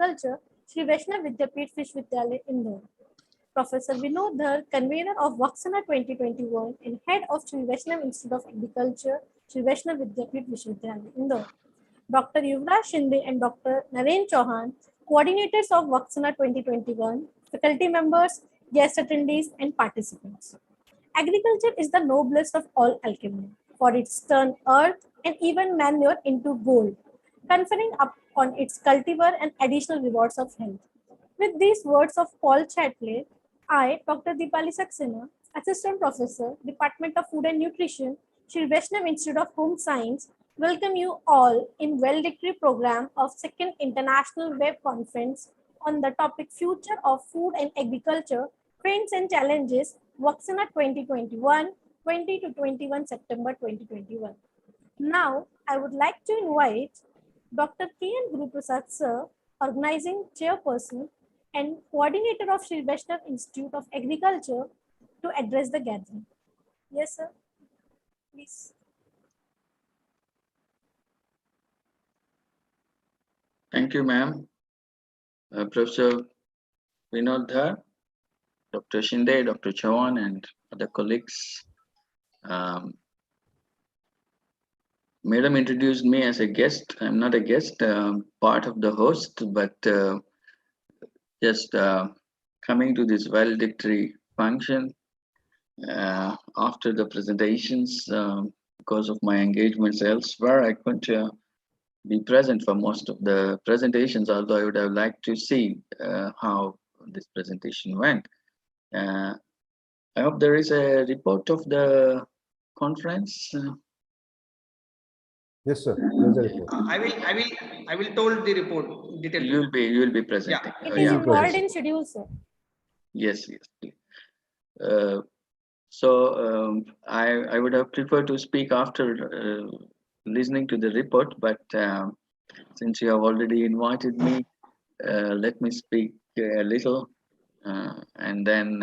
Agriculture, Shri Vaishnav Vidyapith Vishwavidyalaya, Indore. Professor Vinod Dhar, convener of VAKSANA 2021 and head of Shri Vaishnav Institute of Agriculture, Shri Vaishnav Vidyapith Vishwavidyalaya, Indore. Dr. Yuvraj Shinde and Dr. Naren Chauhan, coordinators of VAKSANA 2021, faculty members, guest attendees, and participants. Agriculture is the noblest of all alchemy, for it's turned earth and even manure into gold, conferring upon its cultivar and additional rewards of health. With these words of Paul Chatlet, I, Dr. Deepali Saxena, Assistant Professor, Department of Food and Nutrition, Shri Vaishnav Institute of Home Science, welcome you all in Valedictory program of Second International Web Conference on the topic Future of Food and Agriculture, Trends and Challenges, VAKSANA 2021, 20 to 21 September 2021. Now, I would like to invite Dr. K.N. Guru Prasad Sir, Organizing Chairperson and Coordinator of Shri Vaishnav Institute of Agriculture, to address the gathering. Yes, sir. Please. Thank you, ma'am. Professor Vinod Dhar, Dr. Shinde, Dr. Chauhan, and other colleagues. Madam introduced me as a guest. I'm not a guest, part of the host, but just coming to this valedictory function after the presentations. Because of my engagements elsewhere, I couldn't be present for most of the presentations, although I would have liked to see how this presentation went. I hope there is a report of the conference. Yes, sir. There's a report. I will told the report detail. You will be presenting. Yeah. It is involved in schedule, sir. Yes. I would have preferred to speak after listening to the report, but since you have already invited me, let me speak a little, and then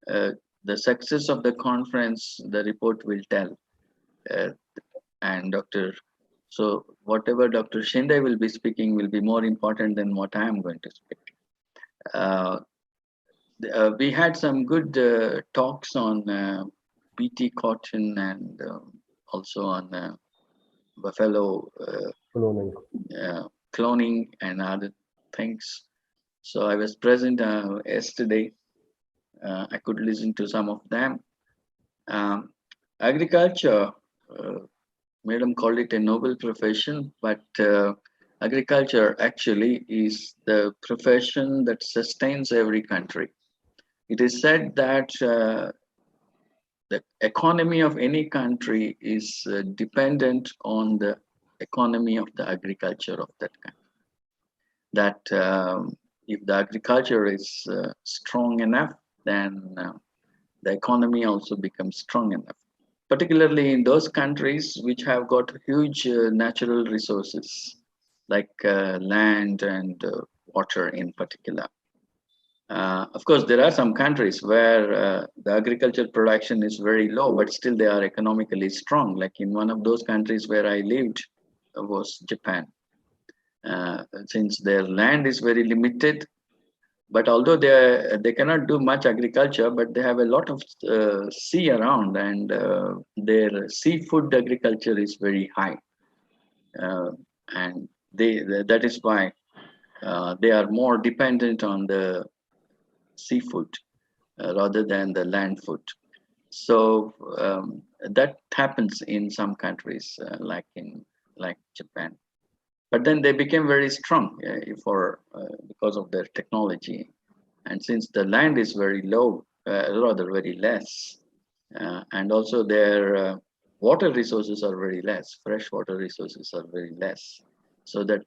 the success of the conference, the report will tell. And so whatever Dr. Shinde will be speaking will be more important than what I am going to speak. We had some good talks on BT cotton and also on buffalo cloning and other things. So I was present yesterday. I could listen to some of them. Agriculture, Madam called it a noble profession, but agriculture actually is the profession that sustains every country. It is said that the economy of any country is dependent on the economy of the agriculture of that country. That if the agriculture is strong enough, then the economy also becomes strong enough. Particularly in those countries which have got huge natural resources, like land and water in particular. Of course, there are some countries where the agriculture production is very low, but still they are economically strong. Like in one of those countries where I lived was Japan. Since their land is very limited, but although they cannot do much agriculture, but they have a lot of sea around, and their seafood agriculture is very high, and that is why they are more dependent on the seafood rather than the land food. So that happens in some countries like Japan. But then they became very strong because of their technology. And since the land is very low, rather very less, and also their water resources are very less, fresh water resources are very less. So that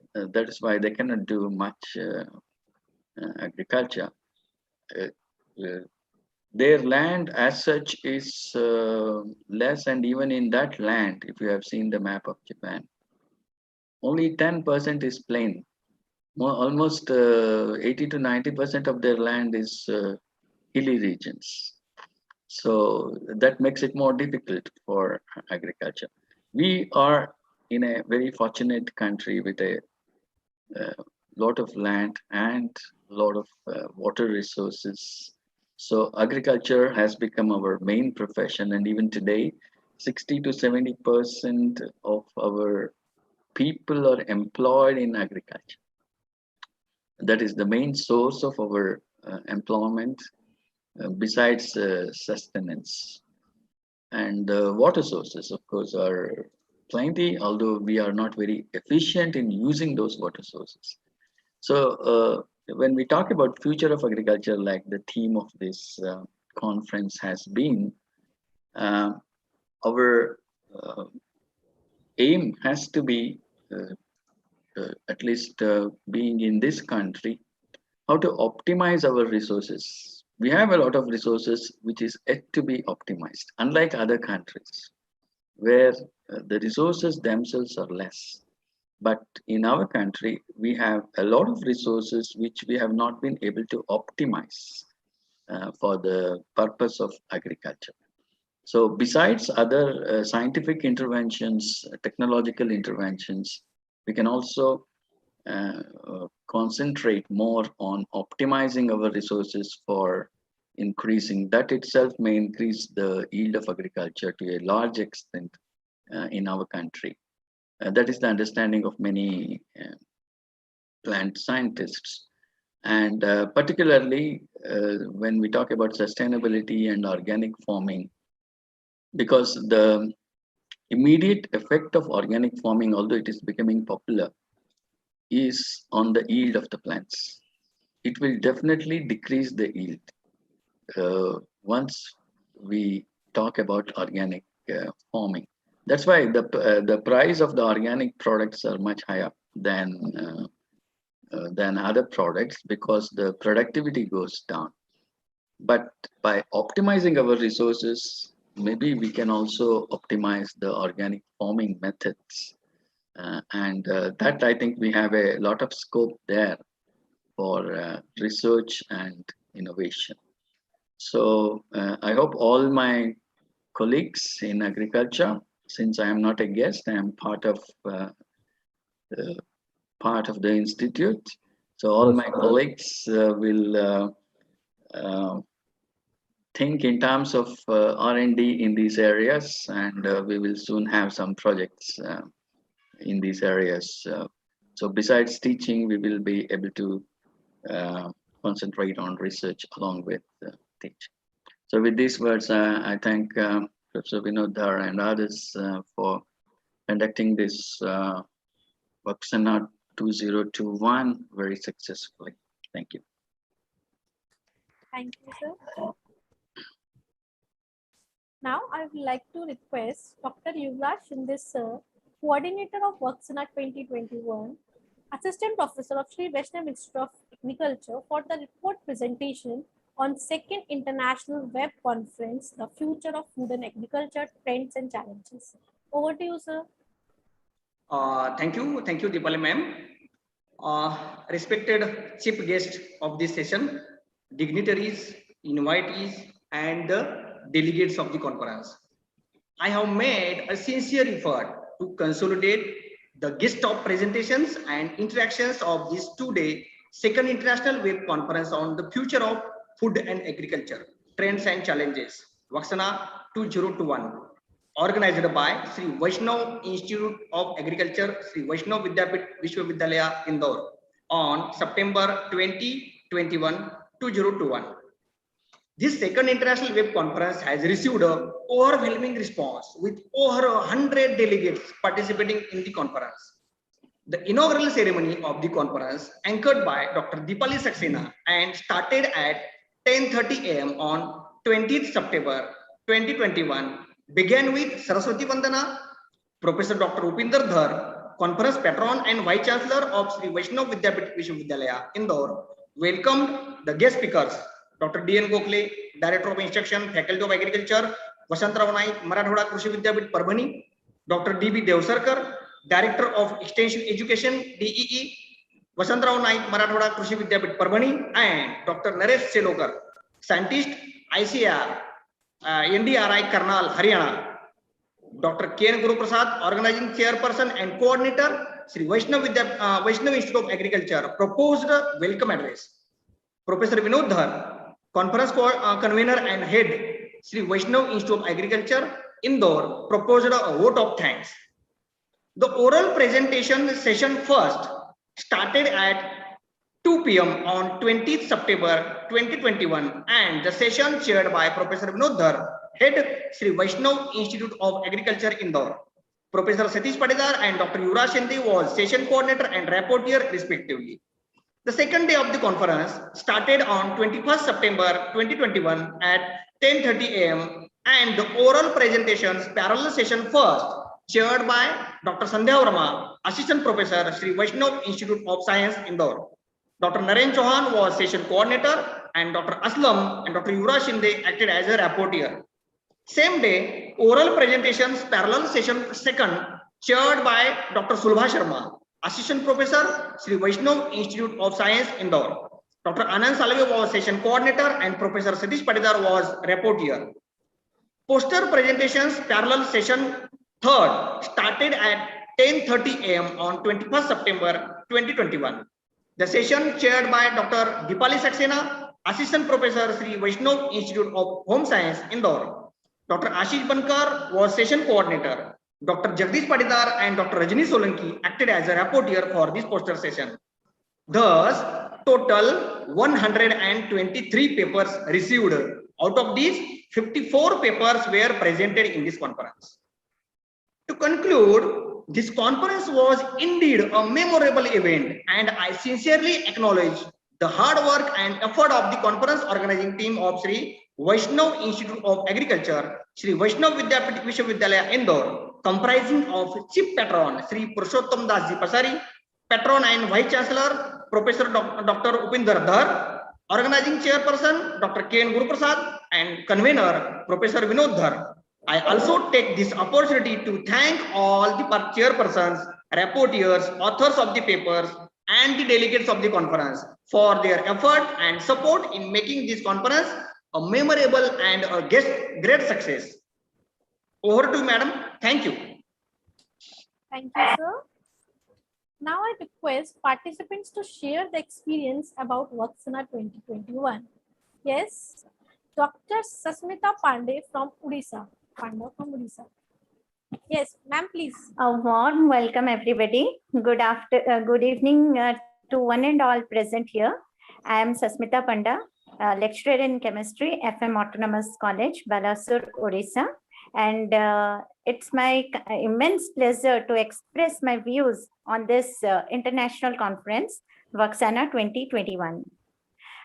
is why they cannot do much agriculture. Their land as such is less, and even in that land, if you have seen the map of Japan, only 10% is plain. Almost 80 to 90% of their land is hilly regions. So that makes it more difficult for agriculture. We are in a very fortunate country with a lot of land and lot of water resources. So agriculture has become our main profession, and even today, 60 to 70% of our people are employed in agriculture. That is the main source of our employment, besides sustenance. And water sources, of course, are plenty, although we are not very efficient in using those water sources. So when we talk about future of agriculture, like the theme of this conference has been, uh, our aim has to be, at least being in this country, how to optimize our resources. We have a lot of resources which is yet to be optimized, unlike other countries where the resources themselves are less. But in our country, we have a lot of resources which we have not been able to optimize for the purpose of agriculture. So, besides other scientific interventions, technological interventions, we can also concentrate more on optimizing our resources for increasing. That itself may increase the yield of agriculture to a large extent in our country. That is the understanding of many plant scientists. And particularly when we talk about sustainability and organic farming, because the immediate effect of organic farming, although it is becoming popular, is on the yield of the plants. It will definitely decrease the yield once we talk about organic farming. That's why the price of the organic products are much higher than other products, because the productivity goes down. But by optimizing our resources, maybe we can also optimize the organic farming methods. And that, I think, we have a lot of scope there for research and innovation. So I hope all my colleagues in agriculture, since I am not a guest, I am part of the institute. So all my colleagues will think in terms of R&D in these areas, and we will soon have some projects in these areas. So besides teaching, we will be able to concentrate on research along with teaching. So with these words, I thank Professor Vinod Dhar and others for conducting this VAKSANA 2021 very successfully. Thank you. Thank you, sir. Now, I would like to request Dr. Yuvraj Shinde, sir, coordinator of VAKSANA 2021, assistant professor of Sri Vaishnav Institute of Agriculture, for the report presentation on second international web conference, The Future of Food and Agriculture, Trends and Challenges. Over to you, sir. Thank you, Deepali ma'am. Respected chief guest of this session, dignitaries, invitees, and the delegates of the conference. I have made a sincere effort to consolidate the gist of presentations and interactions of this two-day second international web conference on the future of food and agriculture, trends and challenges, VAKSANA 2021, organized by Sri Vaishnav Institute of Agriculture, Sri Vaishnav Vidyapit Vishwavidyalaya, Indore, on September 2021, 2021. This second international web conference has received an overwhelming response with over 100 delegates participating in the conference. The inaugural ceremony of the conference, anchored by Dr. Deepali Saxena and started at 10:30 a.m. on 20th September 2021, began with Saraswati Vandana. Professor Dr. Upinder Dhar, conference patron and vice chancellor of Sri Vaishnav Vidyapit Vishwavidyalaya, Indore, welcomed the guest speakers. Dr. D.N. Gokhale, Director of Instruction, Faculty of Agriculture, Vasantrao Naik, Marathwada Krishi Vidyapit, Parbhani. Dr. D.B. Devsarkar, Director of Extension Education, DEE, Vasantrao Naik, Marathwada Krishi Vidyapit, Parbhani, and Dr. Naresh Selokar, Scientist, ICR, NDRI, Karnal, Haryana. Dr. K. N. Guru Prasad, Organizing Chairperson and Coordinator, Sri Vaishnav Institute of Agriculture proposed welcome address. Professor Vinod Dhar, conference convener and head, Sri Vaishnav Institute of Agriculture, Indore, proposed a vote of thanks. The oral presentation session first started at 2 p.m. on 20th September 2021 and the session chaired by Professor Vinod Dhar, head Sri Vaishnav Institute of Agriculture, Indore. Professor Satish Patidar and Dr. Yuvraj Shinde was session coordinator and rapporteur respectively. The second day of the conference started on 21st September 2021 at 10:30 a.m. and the oral presentations parallel session first chaired by Dr. Sandhya Verma, Assistant Professor, Sri Vaishnav Institute of Science, Indore. Dr. Naren Chauhan was session coordinator and Dr. Aslam and Dr. Yuvraj Shinde acted as a rapporteur. Same day, oral presentations parallel session second chaired by Dr. Sulbha Sharma, Assistant Professor, Sri Vaishnav Institute of Science, Indore. Dr. Anand Salve was session coordinator and Professor Satish Patidar was rapporteur. Poster presentations parallel session third started at 10:30 a.m. on 21st September 2021. The session chaired by Dr. Dipali Saxena, Assistant Professor, Sri Vaishnav Institute of Home Science, Indore. Dr. Ashish Bankar was session coordinator. Dr. Jagdish Patidar and Dr. Rajni Solanki acted as a rapporteur for this poster session. Thus, total 123 papers received. Out of these, 54 papers were presented in this conference. To conclude, this conference was indeed a memorable event and I sincerely acknowledge the hard work and effort of the conference organizing team of Sri Vaishnav Institute of Agriculture, Sri Vaishnav Vidyapit Vishwavidyalaya, Indore, comprising of Chief Patron Sri Purushottam Das Ji Pasari, Patron and Vice Chancellor Professor Dr. Upinder Dhar, Organizing Chairperson Dr. K.N. Guruprasad, and Convener Professor Vinod Dhar. I also take this opportunity to thank all the chairpersons, rapporteurs, authors of the papers, and the delegates of the conference for their effort and support in making this conference a memorable and a great success. Over to you, madam. Thank you. Thank you, sir. Now I request participants to share the experience about VAKSANA 2021. Yes, Dr. Sasmita Pandey from Odisha. Yes, ma'am, please. A warm welcome, everybody. Good evening to one and all present here. I am Sasmita Panda, lecturer in chemistry, FM Autonomous College, Balasur, Odisha. And it's my immense pleasure to express my views on this international conference, VAKSANA 2021.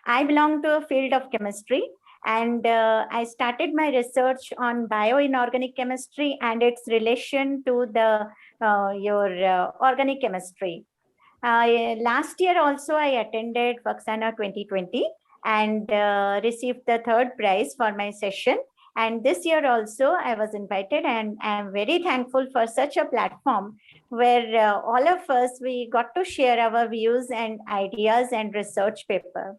I belong to a field of chemistry, and I started my research on bioinorganic chemistry and its relation to the organic chemistry. Last year also I attended VAKSANA 2020 and received the third prize for my session. And this year also I was invited, and I am very thankful for such a platform where all of us, we got to share our views and ideas and research paper.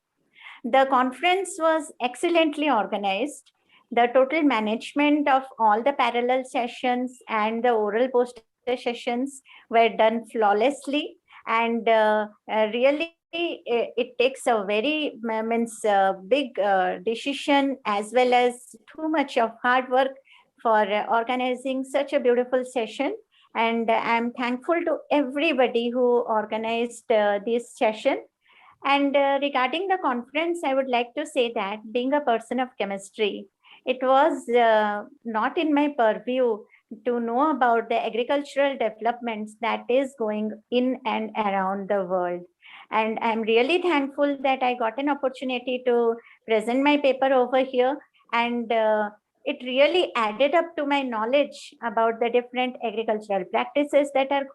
The conference was excellently organized. The total management of all the parallel sessions and the oral poster sessions were done flawlessly, and really it takes a very big decision as well as too much of hard work for organizing such a beautiful session. And I'm thankful to everybody who organized this session. And regarding the conference, I would like to say that being a person of chemistry, it was not in my purview to know about the agricultural developments that is going in and around the world. And I'm really thankful that I got an opportunity to present my paper over here. And it really added up to my knowledge about the different agricultural practices that are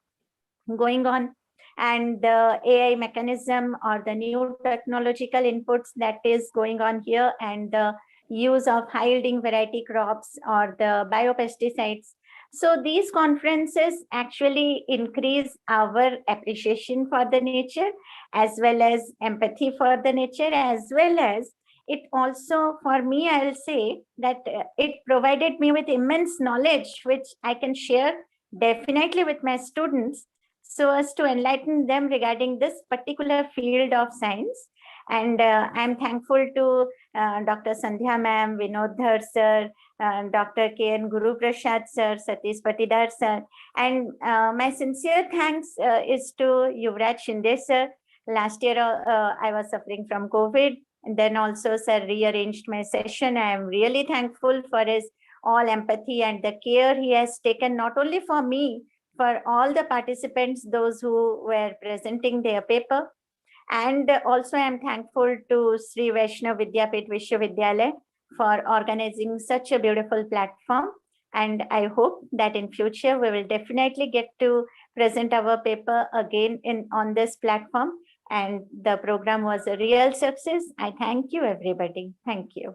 going on, and the AI mechanism or the new technological inputs that is going on here, and the use of high yielding variety crops or the biopesticides. So these conferences actually increase our appreciation for the nature, as well as empathy for the nature, as well as it also, for me, I'll say that it provided me with immense knowledge, which I can share definitely with my students. so as to enlighten them regarding this particular field of science. And I'm thankful to Dr. Sandhya ma'am, Vinod Dhar sir, Dr. K.N. Guru Prasad sir, Satish Patidar sir. And my sincere thanks is to Yuvraj Shinde sir. Last year, I was suffering from COVID. And then also sir rearranged my session. I am really thankful for his all empathy and the care he has taken, not only for me, for all the participants, those who were presenting their paper. And also I am thankful to Sri Vaishnav Vidyapit Vishwavidyalaya for organizing such a beautiful platform. And I hope that in future we will definitely get to present our paper again on this platform. And the program was a real success. I thank you, everybody. Thank you.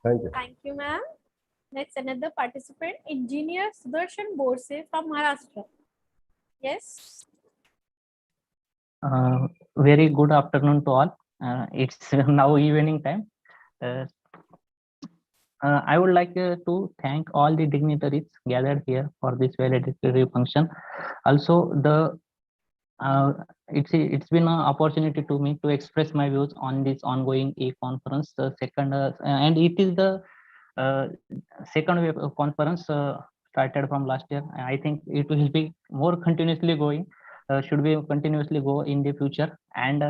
Thank you. Thank you, ma'am. Next, another participant, Engineer Sudarshan Borse from Maharashtra. Yes. Very good afternoon to all. It's now evening time. I would like to thank all the dignitaries gathered here for this valedictory function. Also, it's been an opportunity to me to express my views on this ongoing e-conference. The second, and it is the second wave of conference started from last year. I think it will be more continuously going. Should we continuously go in the future? And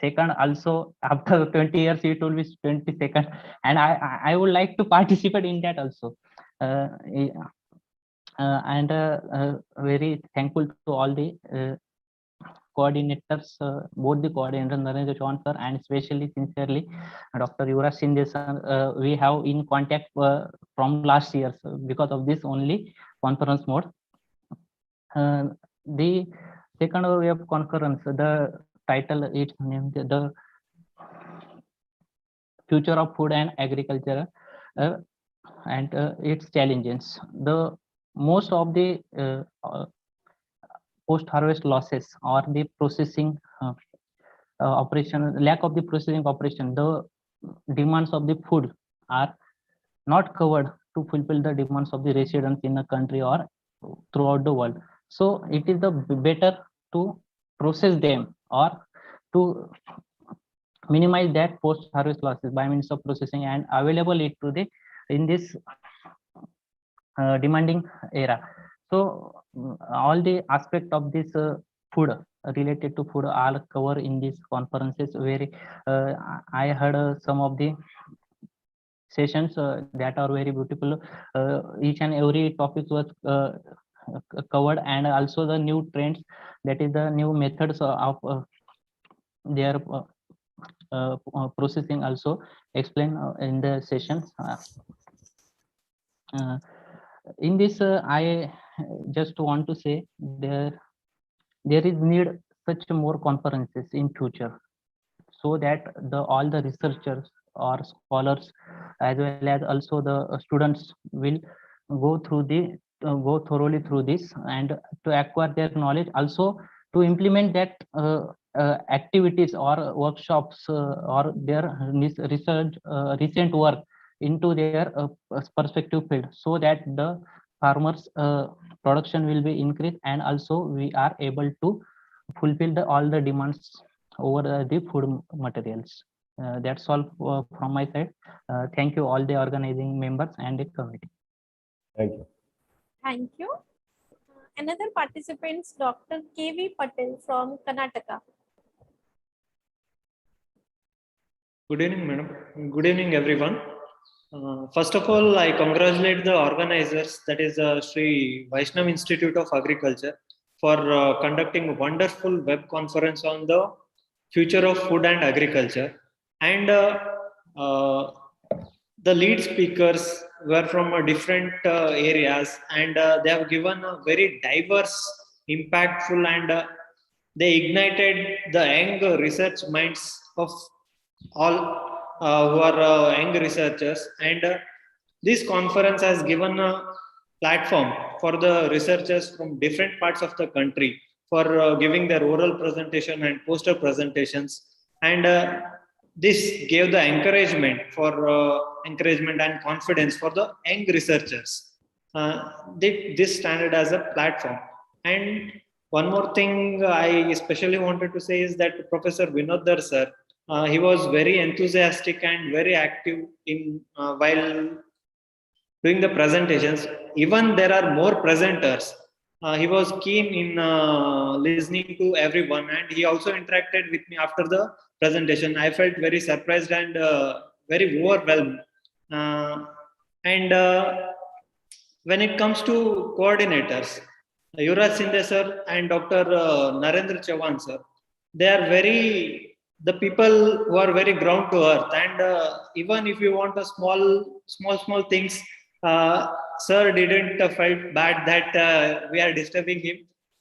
second, also after 20 years, it will be 22nd, and I would like to participate in that also. And very thankful to all the coordinators, both the coordinator Narendra Chauhan sir and especially sincerely Dr. Yuvraj Shinde sir. We have in contact from last year, so because of this only conference mode. The second wave conference, the title it's named the Future of Food and Agriculture and its challenges. The most of the post-harvest losses or the processing operation, lack of the processing operation, the demands of the food are not covered to fulfill the demands of the residents in the country or throughout the world. So it is the better to process them or to minimize that post-harvest losses by means of processing and available it to the in this demanding era. So all the aspect of this food related to food are covered in these conferences. Where I heard some of the sessions that are very beautiful. Each and every topic was covered, and also the new trends, that is the new methods of their processing also explained in the sessions. In this, I just want to say there is need such more conferences in future, so that all the researchers or scholars as well as also the students will go thoroughly through this and to acquire their knowledge, also to implement that activities or workshops or their research recent work into their perspective field, so that the farmers production will be increased and also we are able to fulfill all the demands over the food materials. That's all from my side. Thank you all the organizing members and the committee. Thank you. Thank you. Another participant, Dr. K.V. Patel from Karnataka. Good evening, madam. Good evening, everyone. First of all, I congratulate the organizers, that is Sri Vaishnav Institute of Agriculture, for conducting a wonderful web conference on the future of food and agriculture. And the lead speakers were from different areas, and they have given a very diverse, impactful, and they ignited the young research minds of all who are young researchers. And this conference has given a platform for the researchers from different parts of the country for giving their oral presentation and poster presentations. And this gave the encouragement and confidence for the young researchers. This standard as a platform. And one more thing I especially wanted to say is that Professor Vinodhar sir, he was very enthusiastic and very active in while doing the presentations. Even there are more presenters. He was keen in listening to everyone, and he also interacted with me after the presentation. I felt very surprised and very overwhelmed. Uh, and when it comes to coordinators, Yuvraj Sindhe sir and Dr. Narendra Chavan sir, they are the people who are very ground to earth. And even if you want a small things, sir didn't felt bad that we are disturbing him.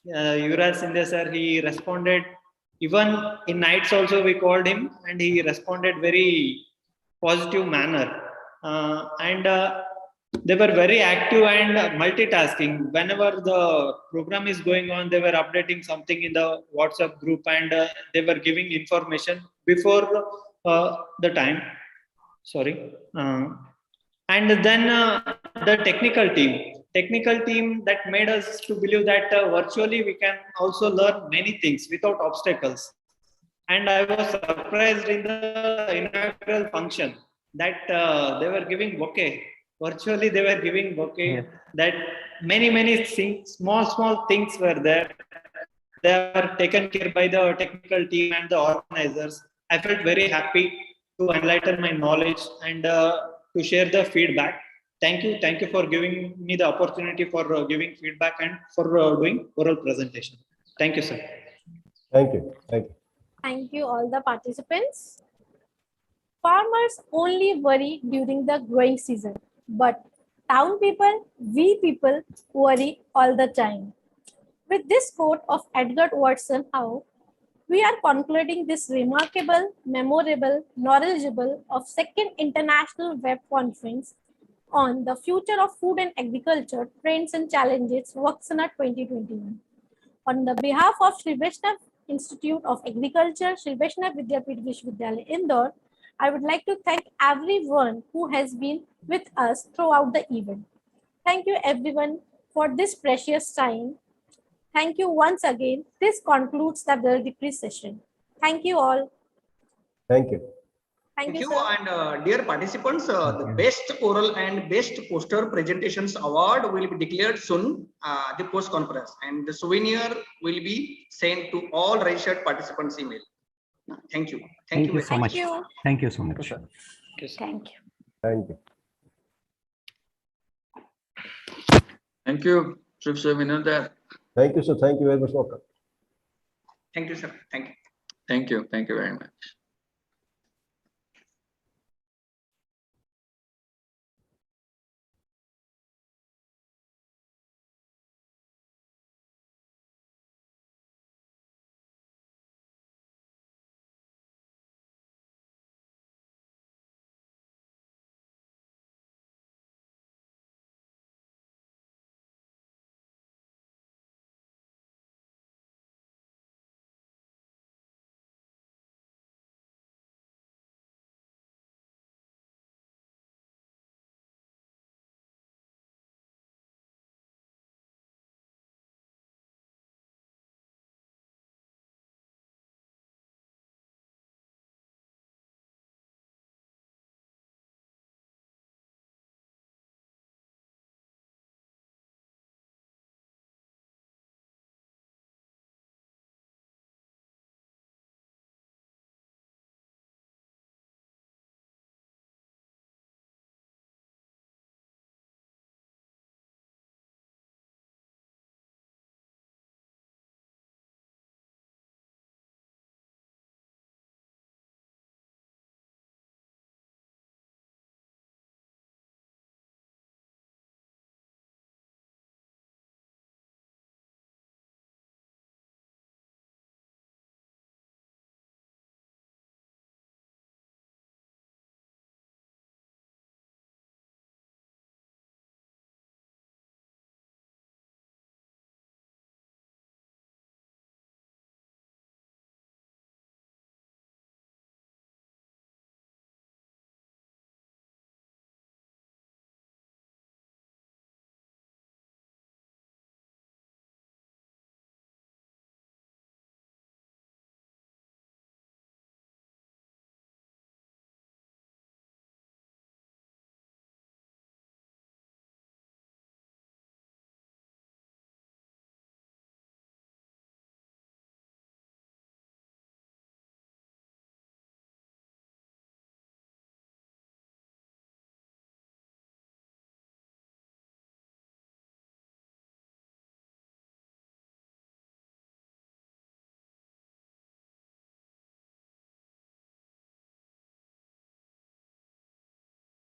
Yuvraj Sindhe sir, he responded. Even in nights also we called him, and he responded very positive manner. And they were very active and multitasking. Whenever the program is going on, they were updating something in the WhatsApp group, and they were giving information before the time. Sorry. And then the technical team that made us to believe that virtually we can also learn many things without obstacles. And I was surprised in the inaugural function that they were giving bouquet. Virtually, they were giving bouquet. Yes. That many things, small things were there. They were taken care by the technical team and the organizers. I felt very happy to enlighten my knowledge and to share the feedback. Thank you for giving me the opportunity for giving feedback and for doing oral presentation. Thank you, sir. Thank you. Thank you. Thank you all the participants. Farmers only worry during the growing season, but town people, we people worry all the time. With this quote of Edgar Watson Howe, we are concluding this remarkable, memorable, knowledgeable of Second International Web Conference on the future of food and agriculture, trends and challenges, VAKSANA 2021. On the behalf of Sri Vaishnav Institute of Agriculture, Sri Vaishnav Vidyapeeth Vishwavidyalaya, Indore, I would like to thank everyone who has been with us throughout the event. Thank you everyone for this precious time. Thank you once again. This concludes the valedictory session. Thank you all. Thank you. Thank you, you. sir. And dear participants, the best oral and best poster presentations award will be declared soon, the post conference, and the souvenir will be sent to all registered participants' email. Thank you. Thank you so Thank much. you. Thank you so much. Thank you. Thank you. Thank you, Professor Vinodhar. Thank you, sir. Thank you very much, Doctor. Thank you, sir. Thank you. Thank you. Thank you very much.